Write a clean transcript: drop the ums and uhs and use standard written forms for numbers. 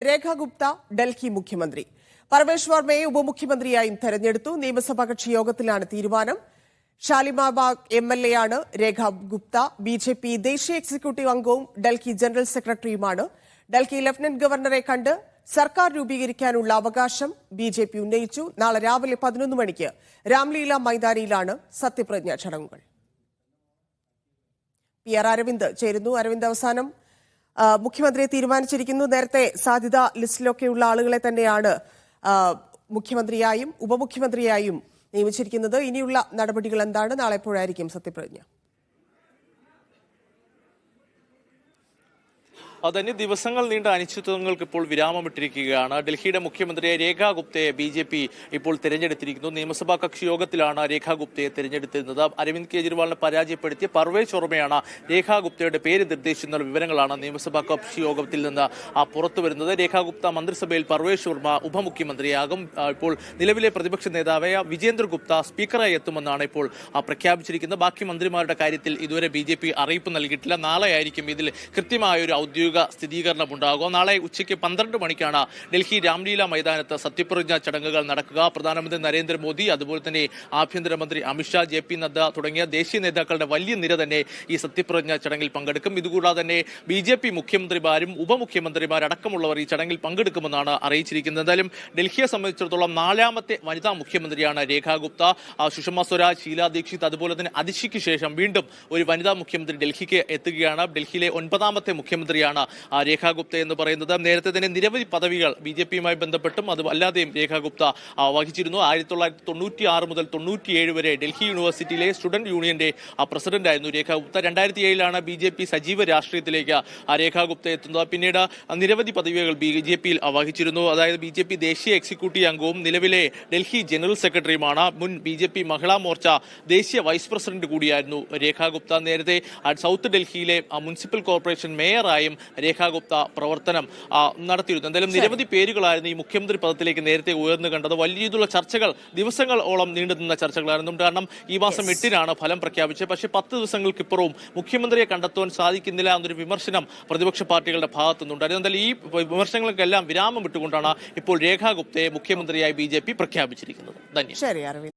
രേഖ ഗുപ്ത ഡൽഹി മുഖ്യമന്ത്രി. പർവേഷ് വർമ്മയെ ഉപമുഖ്യമന്ത്രിയായും തെരഞ്ഞെടുത്തു. നിയമസഭാ കക്ഷി യോഗത്തിലാണ് തീരുമാനം. ഷാലിമാബാഗ് MLA ആണ് രേഖ ഗുപ്ത. BJP ദേശീയ എക്സിക്യൂട്ടീവ് അംഗവും ഡൽഹി ജനറൽ സെക്രട്ടറിയുമാണ്. ഡൽഹി ലഫ്റ്റനന്റ് ഗവർണറെ കണ്ട് സർക്കാർ രൂപീകരിക്കാനുള്ള അവകാശം BJP ഉന്നയിച്ചു. നാളെ രാവിലെ 11 മണിക്ക് രാംലീല മൈതാനിയിലാണ് സത്യപ്രതിജ്ഞാ ചടങ്ങുകൾ. PR അരവിന്ദ് ചേരുന്നു. അരവിന്ദ്, അവസാനം മുഖ്യമന്ത്രിയെ തീരുമാനിച്ചിരിക്കുന്നു. നേരത്തെ സാധ്യതാ ലിസ്റ്റിലൊക്കെയുള്ള ആളുകളെ തന്നെയാണ് മുഖ്യമന്ത്രിയായും ഉപമുഖ്യമന്ത്രിയായും നിയമിച്ചിരിക്കുന്നത്. ഇനിയുള്ള നടപടികൾ എന്താണ്? നാളെ എപ്പോഴായിരിക്കും സത്യപ്രതിജ്ഞ? അതന്നെ ദിവസങ്ങൾ നീണ്ട അനിശ്ചിതത്വങ്ങൾക്ക് ഇപ്പോൾ വിരാമമിട്ടിരിക്കുകയാണ്. ഡൽഹിയുടെ മുഖ്യമന്ത്രിയെ രേഖ ഗുപ്തയെ BJP ഇപ്പോൾ തിരഞ്ഞെടുത്തിരിക്കുന്നു. നിയമസഭാ കക്ഷി യോഗത്തിലാണ് രേഖ ഗുപ്തയെ തിരഞ്ഞെടുത്തിരുന്നത്. അരവിന്ദ് കെജ്രിവാളിനെ പരാജയപ്പെടുത്തിയ പർവേഷ് വർമ്മയാണ് രേഖ ഗുപ്തയുടെ പേര് നിർദ്ദേശിക്കുന്ന വിവരങ്ങളാണ് നിയമസഭാ കക്ഷി യോഗത്തിൽ നിന്ന് പുറത്തു വരുന്നത്. രേഖ ഗുപ്ത മന്ത്രിസഭയിൽ, പർവേഷ് വർമ്മ ഉപമുഖ്യമന്ത്രിയാകും. ഇപ്പോൾ നിലവിലെ പ്രതിപക്ഷ നേതാവായ വിജേന്ദ്ര ഗുപ്ത സ്പീക്കറായി എത്തുമെന്നാണ് ഇപ്പോൾ പ്രഖ്യാപിച്ചിരിക്കുന്നത്. ബാക്കി മന്ത്രിമാരുടെ കാര്യത്തിൽ ഇതുവരെ BJP അറിയിപ്പ് നൽകിയിട്ടില്ല. നാളെ ആയിരിക്കും ഇതിൽ കൃത്യമായ ഒരു ഔദ്യോഗിക സ്ഥിരീകരണം ഉണ്ടാകുക. നാളെ ഉച്ചയ്ക്ക് 12 മണിക്കാണ് ഡൽഹി രാംലീല മൈതാനത്ത് സത്യപ്രതിജ്ഞാ ചടങ്ങുകൾ നടക്കുക. പ്രധാനമന്ത്രി നരേന്ദ്രമോദി, അതുപോലെ തന്നെ ആഭ്യന്തരമന്ത്രി അമിത്ഷാ, JP നദ്ദ തുടങ്ങിയ ദേശീയ നേതാക്കളുടെ വലിയ നിര തന്നെ ഈ സത്യപ്രതിജ്ഞാ ചടങ്ങിൽ പങ്കെടുക്കും. ഇതുകൂടാതെ തന്നെ BJP മുഖ്യമന്ത്രിമാരും ഉപമുഖ്യമന്ത്രിമാരടക്കമുള്ളവർ ഈ ചടങ്ങിൽ പങ്കെടുക്കുമെന്നാണ് അറിയിച്ചിരിക്കുന്നത്. എന്തായാലും ഡൽഹിയെ സംബന്ധിച്ചിടത്തോളം 4ാമത്തെ വനിതാ മുഖ്യമന്ത്രിയാണ് രേഖ ഗുപ്ത. സുഷമ സ്വരാജ്, ഷീല ദീക്ഷിത്, അതുപോലെ തന്നെ അതിഷിക്ക് ശേഷം വീണ്ടും ഒരു വനിതാ മുഖ്യമന്ത്രി ഡൽഹിക്ക് എത്തുകയാണ്. ഡൽഹിയിലെ 9ാമത്തെ മുഖ്യമന്ത്രിയാണ് രേഖ ഗുപ്ത എന്ന് പറയുന്നത്. നേരത്തെ തന്നെ നിരവധി പദവികൾ BJPയുമായി ബന്ധപ്പെട്ടും അല്ലാതെയും രേഖ ഗുപ്ത വഹിച്ചിരുന്നു. 1996 മുതൽ 97 വരെ ഡൽഹി യൂണിവേഴ്സിറ്റിയിലെ സ്റ്റുഡന്റ് യൂണിയന്റെ പ്രസിഡന്റായിരുന്നു രേഖ ഗുപ്ത. 2007 BJP സജീവ രാഷ്ട്രീയത്തിലേക്ക് രേഖ ഗുപ്ത എത്തുന്നത്. പിന്നീട് നിരവധി പദവികൾ BJPയിൽ വഹിച്ചിരുന്നു. അതായത് BJP ദേശീയ എക്സിക്യൂട്ടീവ് അംഗവും നിലവിലെ ഡൽഹി ജനറൽ സെക്രട്ടറിയുമാണ്. മുൻ BJP മഹിളാ മോർച്ച ദേശീയ വൈസ് പ്രസിഡന്റ് കൂടിയായിരുന്നു രേഖ ഗുപ്ത. നേരത്തെ സൗത്ത് ഡൽഹിയിലെ മുനിസിപ്പൽ കോർപ്പറേഷൻ മേയറായും രേഖ ഗുപ്ത പ്രവർത്തനം നടത്തിയിരുന്നു. എന്തായാലും നിരവധി പേരുകളായിരുന്നു ഈ മുഖ്യമന്ത്രി പദത്തിലേക്ക് നേരത്തെ ഉയർന്നു കണ്ടത്. വലിയ രീതിയിലുള്ള ചർച്ചകൾ, ദിവസങ്ങളോളം നീണ്ടുനിന്ന ചർച്ചകളായിരുന്നു. കാരണം ഈ മാസം 8-നാണ് ഫലം പ്രഖ്യാപിച്ചത്. പക്ഷേ 10 ദിവസങ്ങൾക്കിപ്പുറവും മുഖ്യമന്ത്രിയെ കണ്ടെത്താൻ സാധിക്കുന്നില്ല എന്നൊരു വിമർശനം പ്രതിപക്ഷ പാർട്ടികളുടെ ഭാഗത്തു നിന്നുണ്ടായിരുന്നു. എന്തായാലും ഈ വിമർശനങ്ങൾക്കെല്ലാം വിരാമം വിട്ടുകൊണ്ടാണ് ഇപ്പോൾ രേഖ ഗുപ്തയെ മുഖ്യമന്ത്രിയായി BJP പ്രഖ്യാപിച്ചിരിക്കുന്നത്. ശരി അരവിന്ദ്.